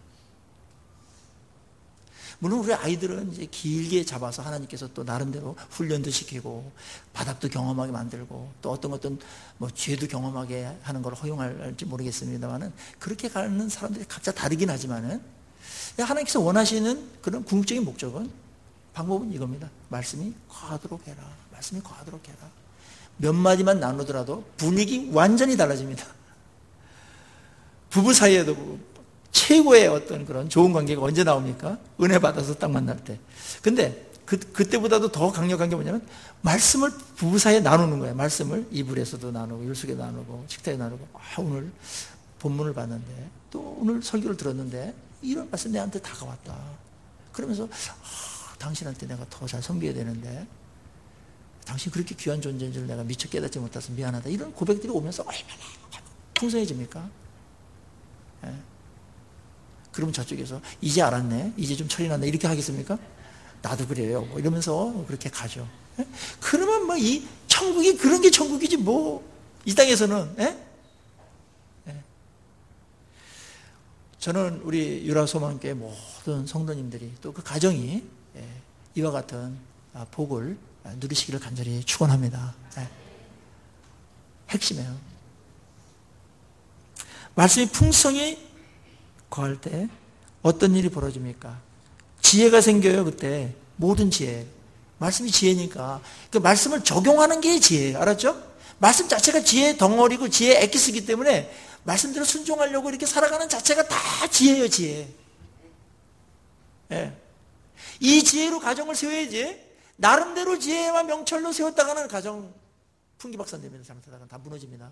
A: 물론 우리 아이들은 이제 길게 잡아서 하나님께서 또 나름대로 훈련도 시키고 바닥도 경험하게 만들고 또 어떤 죄도 경험하게 하는 걸 허용할지 모르겠습니다만은 그렇게 가는 사람들이 각자 다르긴 하지만은 하나님께서 원하시는 그런 궁극적인 목적은 방법은 이겁니다. 말씀이 거하도록 해라. 말씀이 거하도록 해라. 몇 마디만 나누더라도 분위기 완전히 달라집니다. 부부 사이에도 최고의 어떤 그런 좋은 관계가 언제 나옵니까? 은혜 받아서 딱 만날 때. 근데 그때보다도 더 강력한 게 뭐냐면 말씀을 부부 사이에 나누는 거예요. 말씀을 이불에서도 나누고 일속에도 나누고 식탁에 나누고 오늘 본문을 봤는데 또 오늘 설교를 들었는데 이런 말씀 내한테 다가왔다. 그러면서 당신한테 내가 더 잘 섬겨야 되는데 당신 그렇게 귀한 존재인 줄 내가 미처 깨닫지 못해서 미안하다. 이런 고백들이 오면서 얼마나 풍성해집니까? 예. 그러면 저쪽에서 이제 알았네, 이제 좀 철이 났네 이렇게 하겠습니까? 나도 그래요 뭐 이러면서 그렇게 가죠. 예? 그러면 뭐 이 천국이 그런 게 천국이지 뭐 이 땅에서는. 예? 예. 저는 우리 유라소망교회 모든 성도님들이 또 그 가정이 이와 같은 복을 누리시기를 간절히 축원합니다. 예. 핵심이에요. 말씀이 풍성히 거할 때 어떤 일이 벌어집니까? 지혜가 생겨요. 그때 모든 지혜, 말씀이 지혜니까 그 말씀을 적용하는 게 지혜예요. 알았죠? 말씀 자체가 지혜의 덩어리고 지혜의 엑기스이기 때문에 말씀대로 순종하려고 이렇게 살아가는 자체가 다 지혜예요. 지혜. 예. 이 지혜로 가정을 세워야지 나름대로 지혜와 명철로 세웠다가는 가정 풍기박산됩니다. 잘못하다가 다 무너집니다.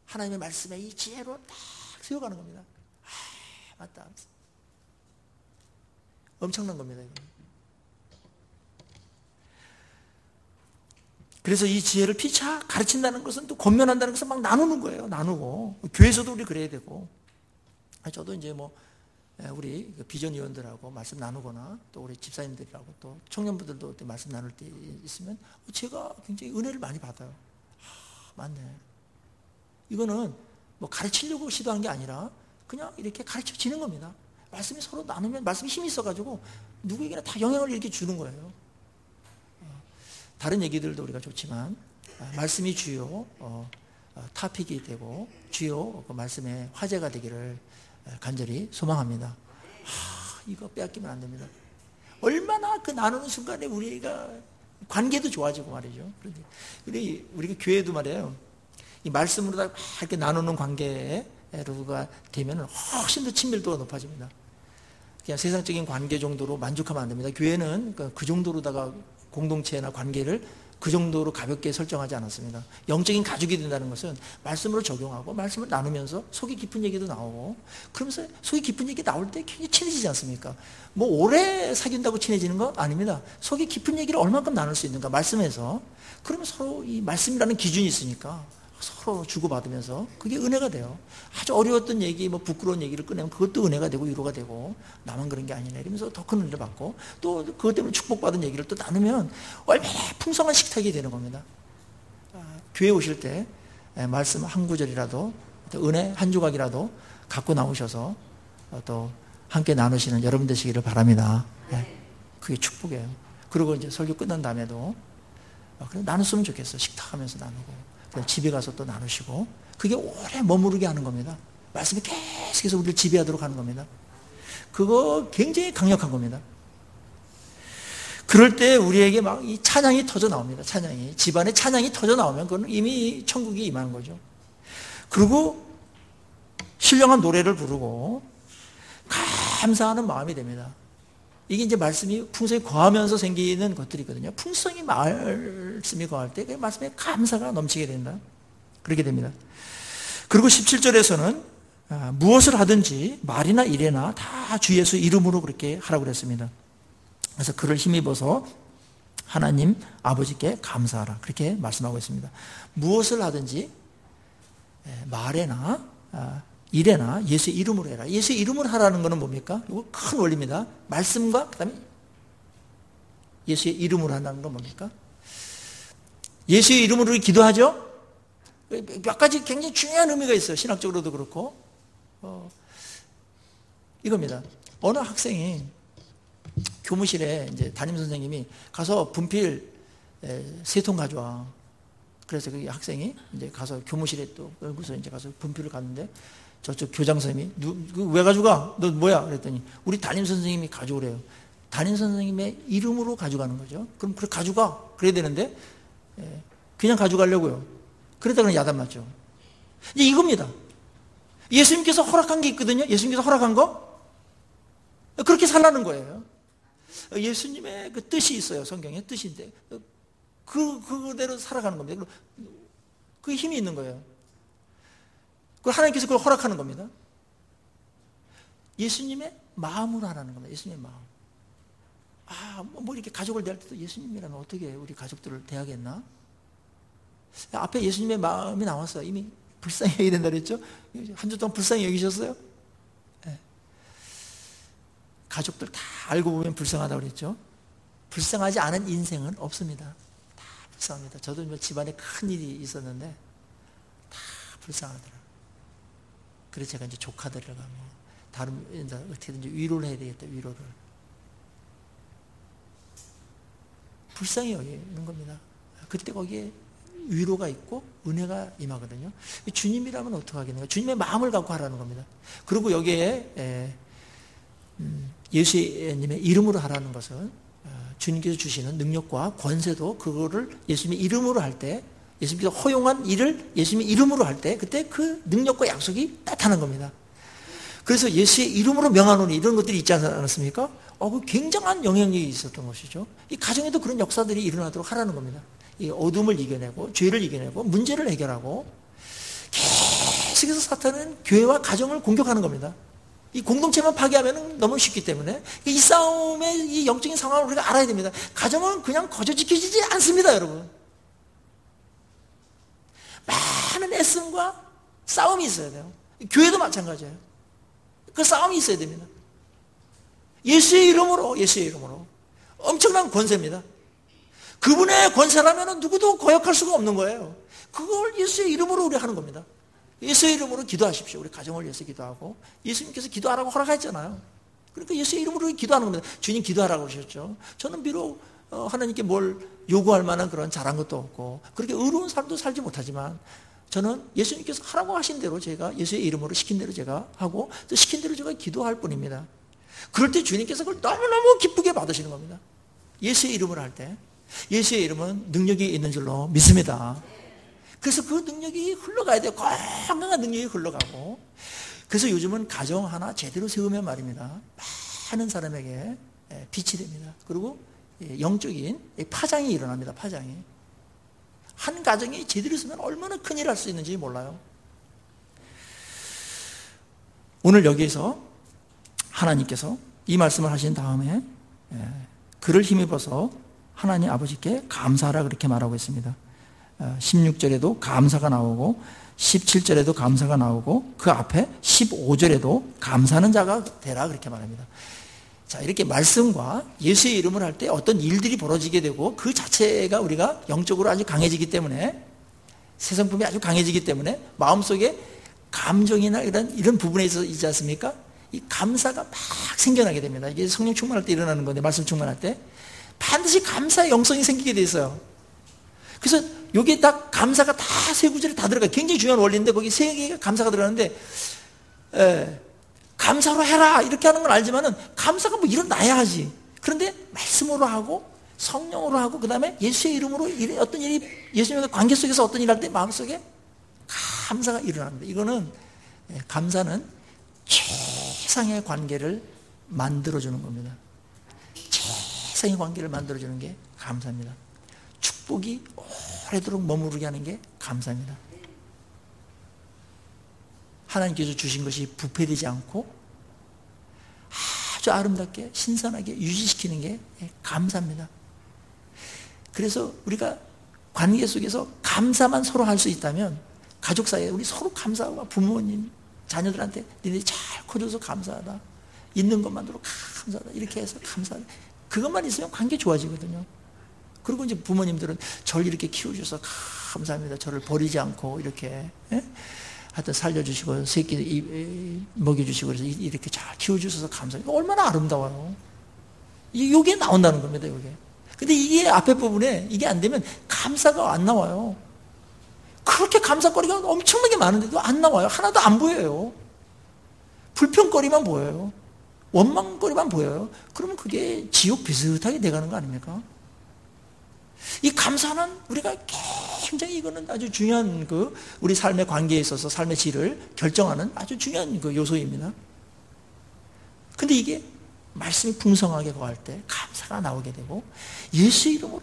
A: 하나님의 말씀에 이 지혜로 딱 세워가는 겁니다. 맞다. 엄청난 겁니다. 이거. 그래서 이 지혜를 피차 가르친다는 것은 또 권면한다는 것은 막 나누는 거예요. 나누고 교회에서도 우리 그래야 되고. 저도 이제 뭐 우리 비전위원들하고 말씀 나누거나 또 우리 집사님들이라고 또 청년분들도 말씀 나눌 때 있으면 제가 굉장히 은혜를 많이 받아요. 맞네. 이거는 뭐 가르치려고 시도한 게 아니라 그냥 이렇게 가르쳐지는 겁니다. 말씀이 서로 나누면 말씀이 힘이 있어가지고 누구에게나 다 영향을 이렇게 주는 거예요. 다른 얘기들도 우리가 좋지만 말씀이 주요 타픽이 되고 주요 그 말씀의 화제가 되기를 간절히 소망합니다. 이거 빼앗기면 안 됩니다. 얼마나 그 나누는 순간에 우리가 관계도 좋아지고 말이죠. 우리가 교회도 말이에요. 이 말씀으로 다 이렇게 나누는 관계가 되면 훨씬 더 친밀도가 높아집니다. 그냥 세상적인 관계 정도로 만족하면 안 됩니다. 교회는 그 정도로다가 공동체나 관계를 그 정도로 가볍게 설정하지 않았습니다. 영적인 가족이 된다는 것은 말씀으로 적용하고 말씀을 나누면서 속이 깊은 얘기도 나오고 그러면서 속이 깊은 얘기 나올 때 굉장히 친해지지 않습니까? 뭐 오래 사귄다고 친해지는 거 아닙니다. 속이 깊은 얘기를 얼만큼 나눌 수 있는가 말씀에서 그러면 서로 이 말씀이라는 기준이 있으니까 서로 주고받으면서 그게 은혜가 돼요. 아주 어려웠던 얘기, 뭐 부끄러운 얘기를 꺼내면 그것도 은혜가 되고 위로가 되고 나만 그런 게 아니네 이러면서 더 큰 은혜를 받고 또 그것 때문에 축복받은 얘기를 또 나누면 얼마나 풍성한 식탁이 되는 겁니다. 교회 오실 때 말씀 한 구절이라도 은혜 한 조각이라도 갖고 나오셔서 또 함께 나누시는 여러분 되시기를 바랍니다. 그게 축복이에요. 그리고 이제 설교 끝난 다음에도 나눴으면 좋겠어. 식탁하면서 나누고 집에 가서 또 나누시고 그게 오래 머무르게 하는 겁니다. 말씀이 계속해서 우리를 지배하도록 하는 겁니다. 그거 굉장히 강력한 겁니다. 그럴 때 우리에게 막 이 찬양이 터져 나옵니다. 찬양이 집안에 찬양이 터져 나오면 그건 이미 천국이 임하는 거죠. 그리고 신령한 노래를 부르고 감사하는 마음이 됩니다. 이게 이제 말씀이 풍성히 거하면서 생기는 것들이거든요. 풍성히 말씀이 거할 때 그 말씀에 감사가 넘치게 된다. 그렇게 됩니다. 그리고 17절에서는 무엇을 하든지 말이나 일이나 다 주 예수 이름으로 그렇게 하라고 그랬습니다. 그래서 그를 힘입어서 하나님 아버지께 감사하라. 그렇게 말씀하고 있습니다. 무엇을 하든지 말에나 일에나 예수의 이름으로 해라. 예수의 이름으로 하라는 것은 뭡니까? 이거 큰 원리입니다. 말씀과 그다음에 예수의 이름으로 한다는 건 뭡니까? 예수의 이름으로 기도하죠? 몇 가지 굉장히 중요한 의미가 있어요. 신학적으로도 그렇고. 이겁니다. 어느 학생이 교무실에 이제 담임 선생님이 가서 분필 3통 가져와. 그래서 그 학생이 이제 가서 교무실에 또 여기서 이제 가서 분필을 갔는데 저쪽 교장 선생님이 왜 가져가? 너 뭐야? 그랬더니 우리 담임 선생님이 가져오래요. 담임 선생님의 이름으로 가져가는 거죠. 그럼 그래 가져가. 그래야 되는데 그냥 가져가려고요. 그러다가 야단 맞죠. 이제 이겁니다. 예수님께서 허락한 게 있거든요. 예수님께서 허락한 거 그렇게 살라는 거예요. 예수님의 그 뜻이 있어요. 성경에 뜻인데 그대로 살아가는 겁니다. 그 힘이 있는 거예요. 그 하나님께서 그걸 허락하는 겁니다. 예수님의 마음으로 하라는 겁니다. 예수님의 마음. 뭐 이렇게 가족을 대할 때도 예수님이라면 어떻게 우리 가족들을 대하겠나? 앞에 예수님의 마음이 나왔어요. 이미 불쌍히 여기야 된다 그랬죠? 한 주 동안 불쌍히 여기셨어요? 네. 가족들 다 알고 보면 불쌍하다고 그랬죠? 불쌍하지 않은 인생은 없습니다. 다 불쌍합니다. 저도 집안에 큰 일이 있었는데 다 불쌍하더라고요. 그래서 제가 이제 조카들이라고 다른 어떻게든지 위로를 해야 되겠다. 위로를. 불쌍히 여기는 겁니다. 그때 거기에 위로가 있고 은혜가 임하거든요. 주님이라면 어떻게 하겠는가? 주님의 마음을 갖고 하라는 겁니다. 그리고 여기에 예수님의 이름으로 하라는 것은 주님께서 주시는 능력과 권세도 그거를 예수님의 이름으로 할 때, 예수님께서 허용한 일을 예수님의 이름으로 할 때 그때 그 능력과 약속이 나타나는 겁니다. 그래서 예수의 이름으로 명하노니 이런 것들이 있지 않았습니까? 그 굉장한 영향력이 있었던 것이죠. 이 가정에도 그런 역사들이 일어나도록 하라는 겁니다. 이 어둠을 이겨내고 죄를 이겨내고 문제를 해결하고 계속해서 사탄은 교회와 가정을 공격하는 겁니다. 이 공동체만 파괴하면 너무 쉽기 때문에 이 싸움의 이 영적인 상황을 우리가 알아야 됩니다. 가정은 그냥 거저 지켜지지 않습니다, 여러분. 많은 애씀과 싸움이 있어야 돼요. 교회도 마찬가지예요. 그 싸움이 있어야 됩니다. 예수의 이름으로 엄청난 권세입니다. 그분의 권세라면 누구도 거역할 수가 없는 거예요. 그걸 예수의 이름으로 우리 하는 겁니다. 예수의 이름으로 기도하십시오. 우리 가정을 위해서 기도하고 예수님께서 기도하라고 허락했잖아요. 그러니까 예수의 이름으로 기도하는 겁니다. 주님 기도하라고 그러셨죠. 저는 비록 하나님께 뭘 요구할 만한 그런 잘한 것도 없고 그렇게 의로운 삶도 살지 못하지만 저는 예수님께서 하라고 하신 대로 제가 예수의 이름으로 시킨 대로 제가 하고 또 시킨 대로 제가 기도할 뿐입니다. 그럴 때 주님께서 그걸 너무너무 기쁘게 받으시는 겁니다. 예수의 이름으로 할 때 예수의 이름은 능력이 있는 줄로 믿습니다. 그래서 그 능력이 흘러가야 돼요. 건강한 능력이 흘러가고. 그래서 요즘은 가정 하나 제대로 세우면 말입니다. 많은 사람에게 빛이 됩니다. 그리고 영적인 파장이 일어납니다. 파장이. 한 가정이 제대로 쓰면 얼마나 큰일 할 수 있는지 몰라요. 오늘 여기에서 하나님께서 이 말씀을 하신 다음에 그를 힘입어서 하나님 아버지께 감사하라 그렇게 말하고 있습니다. 16절에도 감사가 나오고 17절에도 감사가 나오고 그 앞에 15절에도 감사하는 자가 되라 그렇게 말합니다. 자, 이렇게 말씀과 예수의 이름을 할 때 어떤 일들이 벌어지게 되고 그 자체가 우리가 영적으로 아주 강해지기 때문에 세상품이 아주 강해지기 때문에 마음속에 감정이나 이런 부분에 있지 않습니까? 이 감사가 막 생겨나게 됩니다. 이게 성령 충만할 때 일어나는 건데 말씀 충만할 때 반드시 감사의 영성이 생기게 돼 있어요. 그래서 여기에 딱 감사가 다 세 구절에 다 들어가요. 굉장히 중요한 원리인데 거기 세 개가 감사가 들어가는데 감사로 해라 이렇게 하는 건 알지만은 감사가 뭐 일어나야 하지. 그런데 말씀으로 하고 성령으로 하고 그 다음에 예수의 이름으로 어떤 일이 예수님과 관계 속에서 어떤 일 할 때 마음속에 감사가 일어납니다. 이거는 감사는 최상의 관계를 만들어주는 겁니다. 최상의 관계를 만들어주는 게 감사입니다. 축복이 오래도록 머무르게 하는 게 감사입니다. 하나님께서 주신 것이 부패되지 않고 아주 아름답게 신선하게 유지시키는 게 감사입니다. 그래서 우리가 관계 속에서 감사만 서로 할 수 있다면 가족 사이에 우리 서로 감사하고 부모님, 자녀들한테 너희들이 잘 커줘서 감사하다. 있는 것만으로 감사하다. 이렇게 해서 감사하다. 그것만 있으면 관계 좋아지거든요. 그리고 이제 부모님들은 저를 이렇게 키워주셔서 감사합니다. 저를 버리지 않고 이렇게 하여튼 살려주시고 새끼 먹여주시고 그래서 이렇게 잘 키워주셔서 감사해요. 얼마나 아름다워요. 이게 나온다는 겁니다. 이게. 근데 이게 앞에 부분에 이게 안 되면 감사가 안 나와요. 그렇게 감사거리가 엄청나게 많은데도 안 나와요. 하나도 안 보여요. 불평거리만 보여요. 원망거리만 보여요. 그러면 그게 지옥 비슷하게 돼가는 거 아닙니까? 이 감사는 우리가 굉장히 이거는 아주 중요한 우리 삶의 관계에 있어서 삶의 질을 결정하는 아주 중요한 요소입니다. 근데 이게 말씀이 풍성하게 거할 때 감사가 나오게 되고, 예수 이름으로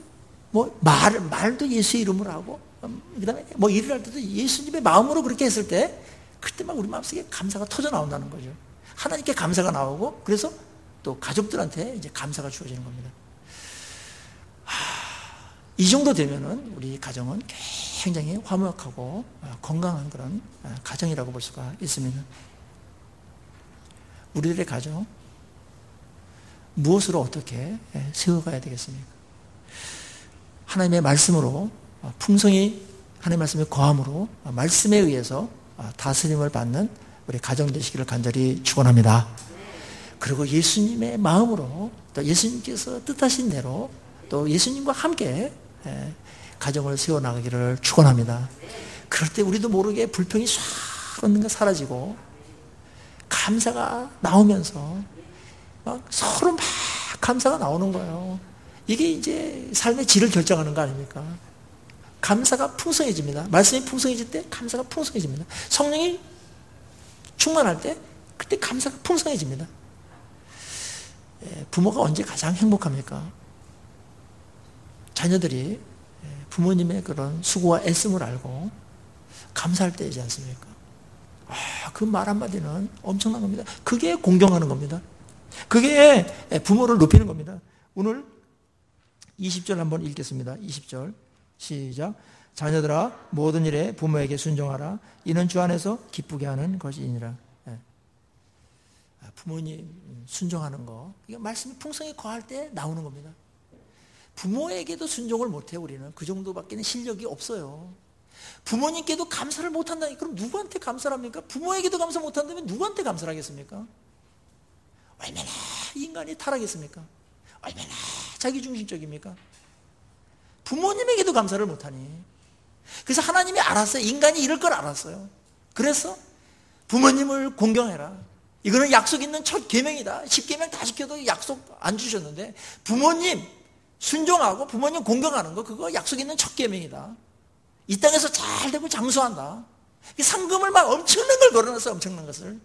A: 말도 예수 이름으로 하고, 그다음에 일을 할 때도 예수님의 마음으로 그렇게 했을 때 그때 막 우리 마음속에 감사가 터져 나온다는 거죠. 하나님께 감사가 나오고, 그래서 또 가족들한테 이제 감사가 주어지는 겁니다. 이 정도 되면은 우리 가정은 굉장히 화목하고 건강한 그런 가정이라고 볼 수가 있습니다. 우리들의 가정 무엇으로 어떻게 세워가야 되겠습니까? 하나님의 말씀으로 풍성히 하나님의 말씀에 거함으로 말씀에 의해서 다스림을 받는 우리 가정 되시기를 간절히 축원합니다. 그리고 예수님의 마음으로 또 예수님께서 뜻하신 대로 또 예수님과 함께 가정을 세워나가기를 축원합니다. 그럴 때 우리도 모르게 불평이 싹 언는가 사라지고 감사가 나오면서 서로 막 감사가 나오는 거예요. 이게 이제 삶의 질을 결정하는 거 아닙니까? 감사가 풍성해집니다. 말씀이 풍성해질 때 감사가 풍성해집니다. 성령이 충만할 때 그때 감사가 풍성해집니다. 부모가 언제 가장 행복합니까? 자녀들이 부모님의 그런 수고와 애씀을 알고 감사할 때이지 않습니까? 그 말 한마디는 엄청난 겁니다. 그게 공경하는 겁니다. 그게 부모를 높이는 겁니다. 오늘 20절 한번 읽겠습니다. 20절 시작. 자녀들아 모든 일에 부모에게 순종하라. 이는 주 안에서 기쁘게 하는 것이니라. 부모님 순종하는 거, 이게 말씀이 풍성히 거할 때 나오는 겁니다. 부모에게도 순종을 못해요. 우리는 그 정도밖에는 실력이 없어요. 부모님께도 감사를 못한다니 그럼 누구한테 감사를 합니까? 부모에게도 감사 못한다면 누구한테 감사를 하겠습니까? 얼마나 인간이 타락했습니까? 얼마나 자기중심적입니까? 부모님에게도 감사를 못하니. 그래서 하나님이 알았어요. 인간이 이럴 걸 알았어요. 그래서 부모님을 공경해라. 이거는 약속 있는 첫 계명이다. 10계명 다 지켜도 약속 안 주셨는데 부모님 순종하고 부모님 공경하는 거, 그거 약속 있는 첫 계명이다. 이 땅에서 잘 되고 장수한다. 상금을 막 엄청난 걸 걸어놨어요. 엄청난 것을.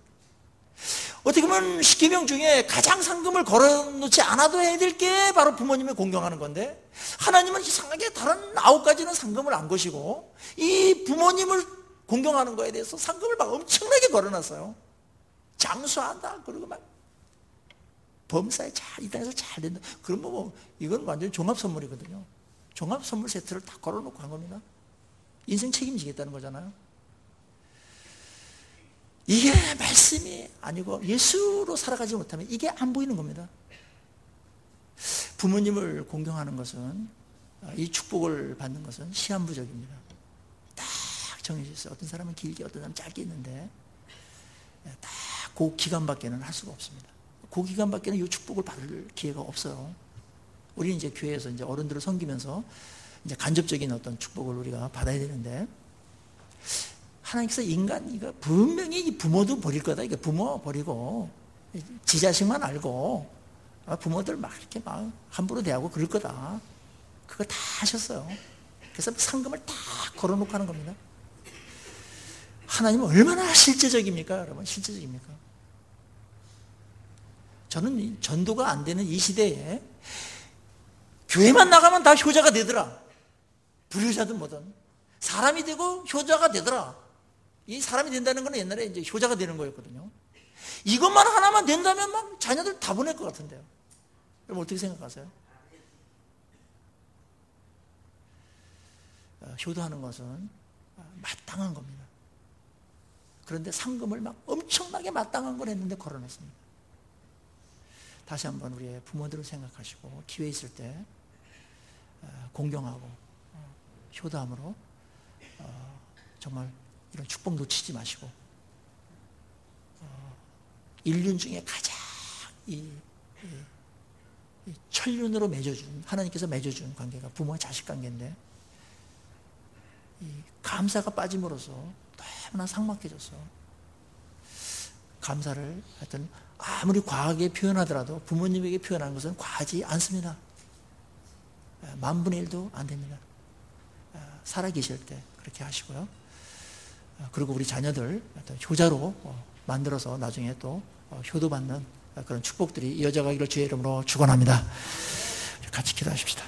A: 어떻게 보면 10계명 중에 가장 상금을 걸어놓지 않아도 해야 될 게 바로 부모님을 공경하는 건데, 하나님은 이상하게 다른 9가지는 상금을 안 거시고 이 부모님을 공경하는 거에 대해서 상금을 막 엄청나게 걸어놨어요. 장수한다. 그리고 막 범사에 이 땅에서 잘 된다. 그럼 이건 완전 종합 선물이거든요. 종합 선물 세트를 다 걸어놓고 한 겁니다. 인생 책임지겠다는 거잖아요. 이게 말씀이 아니고 예수로 살아가지 못하면 이게 안 보이는 겁니다. 부모님을 공경하는 것은, 이 축복을 받는 것은 시한부적입니다. 딱 정해져 있어요. 어떤 사람은 길게, 어떤 사람은 짧게 있는데 딱 그 기간밖에는 할 수가 없습니다. 그 기간밖에는 이 축복을 받을 기회가 없어요. 우리는 이제 교회에서 이제 어른들을 섬기면서 이제 간접적인 어떤 축복을 우리가 받아야 되는데, 하나님께서 이거 분명히 이 부모도 버릴 거다. 이게 부모 버리고 지 자식만 알고 부모들 막 이렇게 막 함부로 대하고 그럴 거다. 그거 다 하셨어요. 그래서 상금을 딱 걸어놓고 하는 겁니다. 하나님은 얼마나 실제적입니까? 여러분, 실제적입니까? 저는 전도가 안 되는 이 시대에 교회만 나가면 다 효자가 되더라. 불효자든 뭐든 사람이 되고 효자가 되더라. 이 사람이 된다는 건 옛날에 이제 효자가 되는 거였거든요. 이것만 하나만 된다면 막 자녀들 다 보낼 것 같은데요. 여러분 어떻게 생각하세요? 효도하는 것은 마땅한 겁니다. 그런데 상금을 막 엄청나게 마땅한 걸 했는데 걸어놨습니다. 다시 한번 우리의 부모들을 생각하시고 기회 있을 때 공경하고 효도함으로 정말 이런 축복 놓치지 마시고, 인륜 중에 가장 이 천륜으로 맺어준, 하나님께서 맺어준 관계가 부모와 자식 관계인데, 이 감사가 빠짐으로써 너무나 삭막해져서 감사를 하여튼 아무리 과하게 표현하더라도 부모님에게 표현하는 것은 과하지 않습니다. 10,000분의 1도 안 됩니다. 살아계실 때 그렇게 하시고요. 그리고 우리 자녀들 효자로 만들어서 나중에 또 효도받는 그런 축복들이 이어져 가기를 주의 이름으로 축원합니다. 같이 기도하십시다.